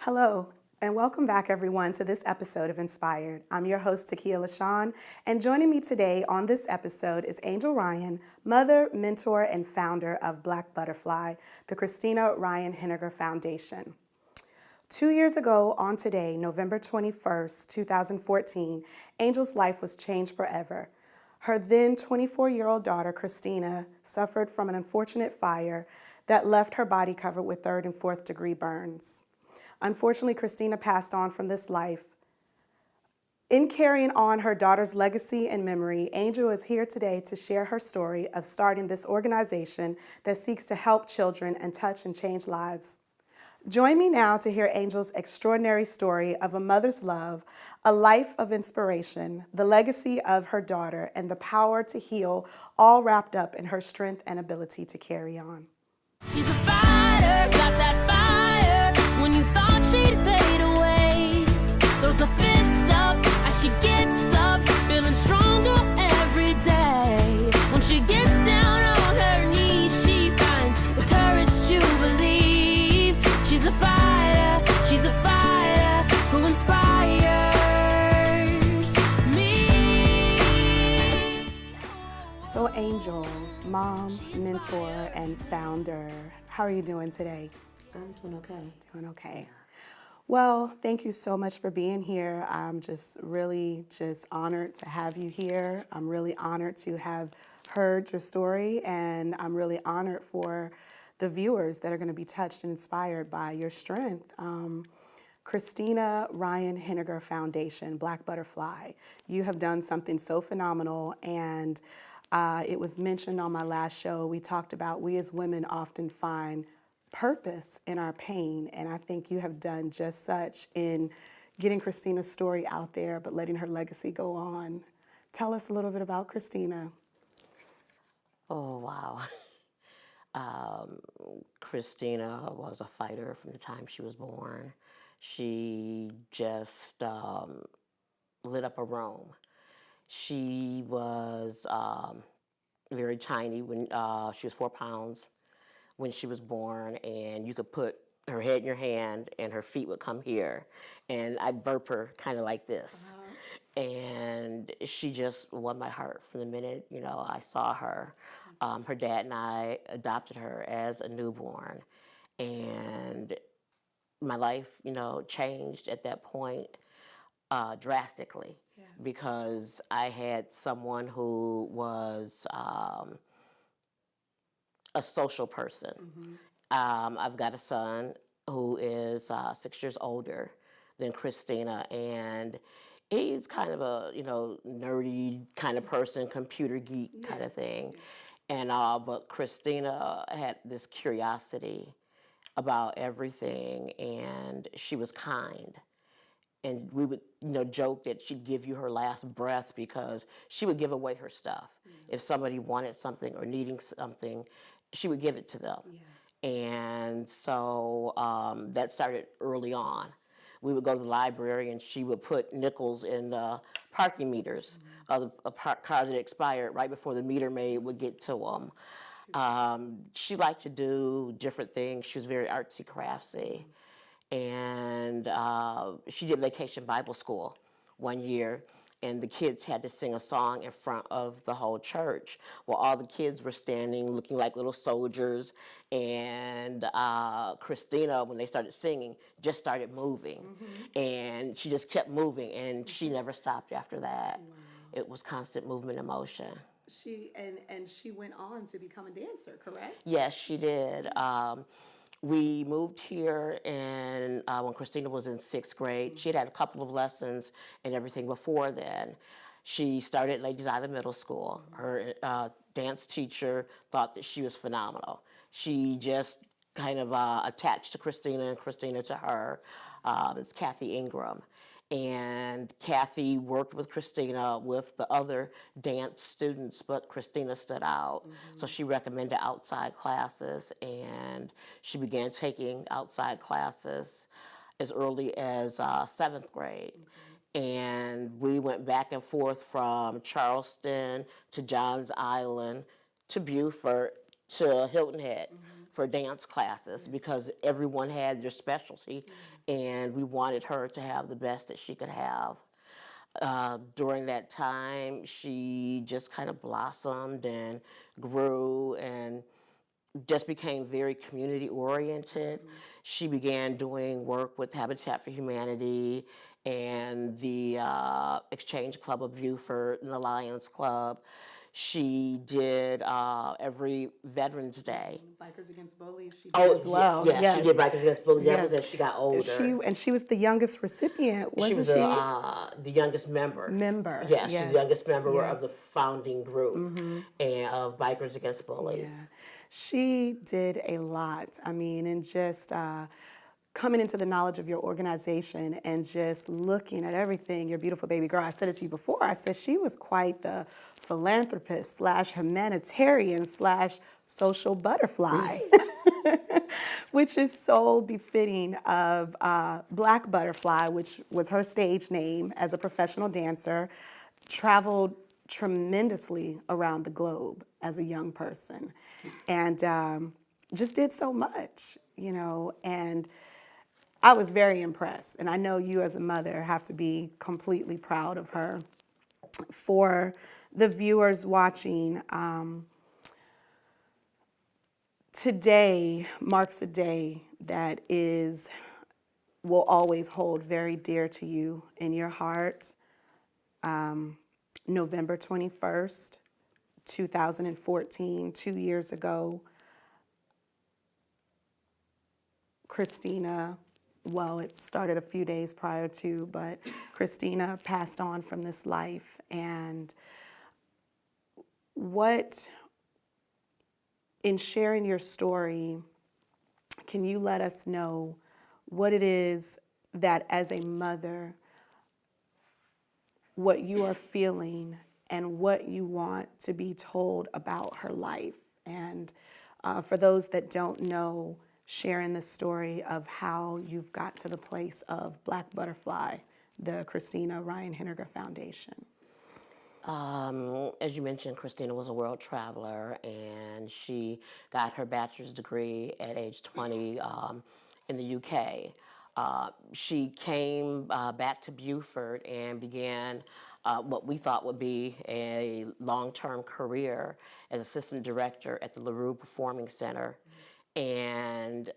Hello, and welcome back, everyone, to this episode of Inspired. I'm your host, Takia LaShawn, and joining me today on this episode is Angel Ryan, mother, mentor, and founder of BlackButterfly, the Christina Ryan Henniger Foundation. 2 years ago on today, November 21st, 2014, Angel's life was changed forever. Her then 24-year-old daughter, Christina, suffered from an unfortunate fire that left her body covered with 3rd and 4th degree burns. Unfortunately, Christina passed on from this life. In carrying on her daughter's legacy and memory, Angel is here today to share her story of starting this organization that seeks to help children and touch and change lives. Join me now to hear Angel's extraordinary story of a mother's love, a life of inspiration, the legacy of her daughter, and the power to heal, all wrapped up in her strength and ability to carry on. She's a fighter, got that fire. When you thought she'd fade away, throws a fist up as she gets up, feeling stronger every day. When she gets down on her knees, she finds the courage to believe. She's a fighter who inspires me. So Angel, mom, mentor, and founder, how are you doing today? I'm doing okay. Doing okay. Well, thank you so much for being here. I'm just really honored to have you here. I'm really honored to have heard your story, and I'm really honored for the viewers that are going to be touched and inspired by your strength. Christina Ryan Henniger Foundation, BlackButterfly. You have done something so phenomenal, and it was mentioned on my last show. We talked about we as women often find purpose in our pain, and I think you have done just such in getting Christina's story out there, but letting her legacy go on. Tell us a little bit about Christina. Oh, wow. Christina was a fighter from the time she was born. She just lit up a room. She was very tiny when she was 4 pounds when she was born, and you could put her head in your hand and her feet would come here, and I'd burp her kind of like this. And she just won my heart from the minute, I saw her. Her dad and I adopted her as a newborn, and my life, changed at that point drastically, because I had someone who was a social person. I've got a son who is 6 years older than Christina, and he's kind of a nerdy kind of person, computer geek kind of thing. And but Christina had this curiosity about everything, and she was kind. And we would, joke that she'd give you her last breath because she would give away her stuff. If somebody wanted something or needing something, she would give it to them. And so that started early on. We would go to the library, and she would put nickels in the parking meters of the cars that expired right before the meter maid would get to them. She liked to do different things. She was very artsy, craftsy. And she did Vacation Bible School one year, and the kids had to sing a song in front of the whole church. Well, all the kids were standing looking like little soldiers, and Christina, when they started singing, just started moving. And she just kept moving, and she never stopped after that. It was constant movement and motion. She went on to become a dancer, correct? Yes, she did. We moved here and when Christina was in 6th grade. She had a couple of lessons and everything before then. She started Ladies Island Middle School. Her dance teacher thought that she was phenomenal. She just kind of attached to Christina and Christina to her. It's Kathy Ingram. And Kathy worked with Christina with the other dance students, but Christina stood out. So she recommended outside classes, and she began taking outside classes as early as 7th grade. And we went back and forth from Charleston to Johns Island to Beaufort to Hilton Head for dance classes because everyone had their specialty, and we wanted her to have the best that she could have. During that time, she just kind of blossomed and grew and just became very community oriented. She began doing work with Habitat for Humanity and the Exchange Club of Beaufort and the Lions Club. She did every Veterans Day. Bikers Against Bullies, she did Oh, as well. yes, she did Bikers Against Bullies. That was Yes. as she got older. She was the youngest recipient, She wasn't was the youngest member. Member, Yes, she's the youngest member of the yes. founding group and of Bikers Against Bullies. Yeah. She did a lot. I mean, and just coming into the knowledge of your organization and just looking at everything, your beautiful baby girl. I said it to you before. I said she was quite the philanthropist / humanitarian / social butterfly, which is so befitting of Black Butterfly, which was her stage name as a professional dancer, traveled tremendously around the globe as a young person, and just did so much, you know, and I was very impressed. And I know you as a mother have to be completely proud of her. For the viewers watching, today marks a day that will always hold very dear to you in your heart. November 21st, 2014, 2 years ago, Christina, well, it started a few days prior to, but Christina passed on from this life. And in sharing your story, can you let us know what it is that as a mother, what you are feeling and what you want to be told about her life? And for those that don't know, sharing the story of how you've got to the place of Black Butterfly, the Christina Ryan Henniger Foundation. As you mentioned, Christina was a world traveler, and she got her bachelor's degree at age 20 in the UK. She came back to Beaufort and began what we thought would be a long-term career as assistant director at the LaRue Performing Center. And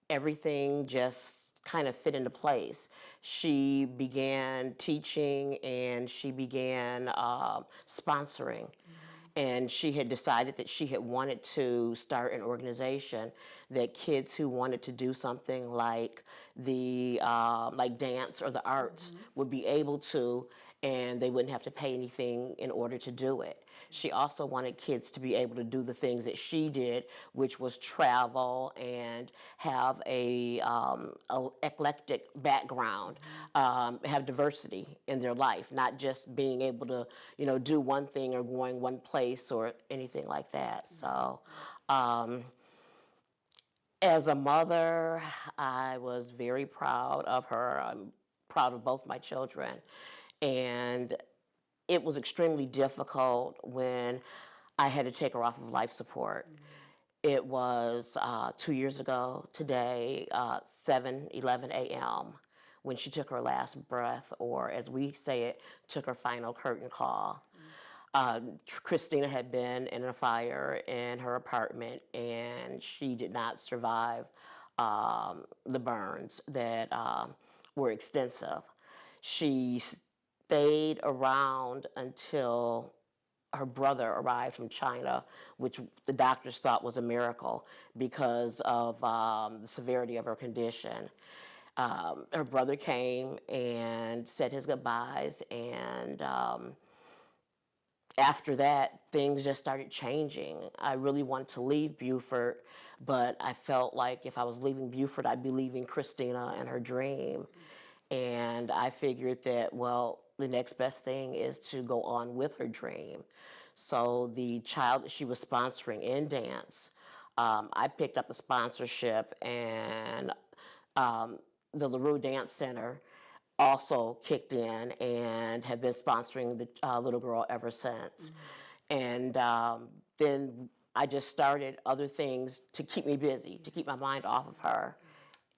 everything just kind of fit into place. She began teaching and she began sponsoring. And she had decided that she had wanted to start an organization that kids who wanted to do something like like dance or the arts would be able to, and they wouldn't have to pay anything in order to do it. She also wanted kids to be able to do the things that she did, which was travel and have a eclectic background, have diversity in their life, not just being able to, you know, do one thing or going one place or anything like that. So, as a mother, I was very proud of her. I'm proud of both my children. And it was extremely difficult when I had to take her off of life support. It was 2 years ago today, 7:11 a.m. when she took her last breath, or as we say it, took her final curtain call. Christina had been in a fire in her apartment, and she did not survive the burns that were extensive. She stayed around until her brother arrived from China, which the doctors thought was a miracle because of the severity of her condition. Her brother came and said his goodbyes, and after that, things just started changing. I really wanted to leave Beaufort, but I felt like if I was leaving Beaufort, I'd be leaving Christina and her dream. And I figured that, well, the next best thing is to go on with her dream. So the child that she was sponsoring in dance, I picked up the sponsorship, and the LaRue Dance Center also kicked in and have been sponsoring the little girl ever since. And then I just started other things to keep me busy, to keep my mind off of her.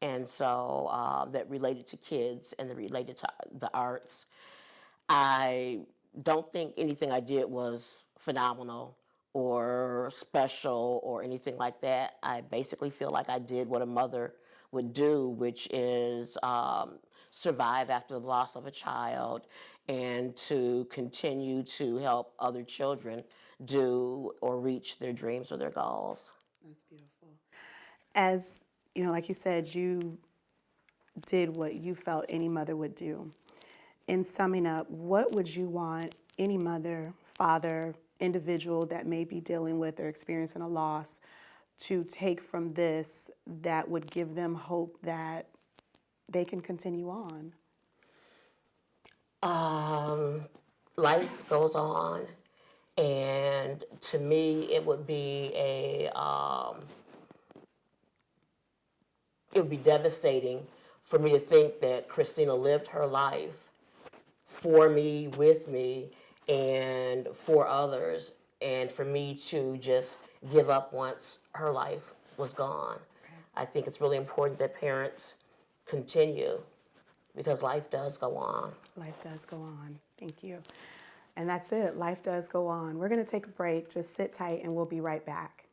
And so that related to kids and that related to the arts. I don't think anything I did was phenomenal or special or anything like that. I basically feel like I did what a mother would do, which is survive after the loss of a child and to continue to help other children do or reach their dreams or their goals. That's beautiful. As you know, like you said, you did what you felt any mother would do. In summing up, what would you want any mother, father, individual that may be dealing with or experiencing a loss to take from this that would give them hope that they can continue on? Life goes on, and to me, it would be it would be devastating for me to think that Christina lived her life for me, with me, and for others, and for me to just give up once her life was gone. I think it's really important that parents continue because life does go on. Life does go on. Thank you. And that's it. Life does go on. We're going to take a break. Just sit tight and we'll be right back.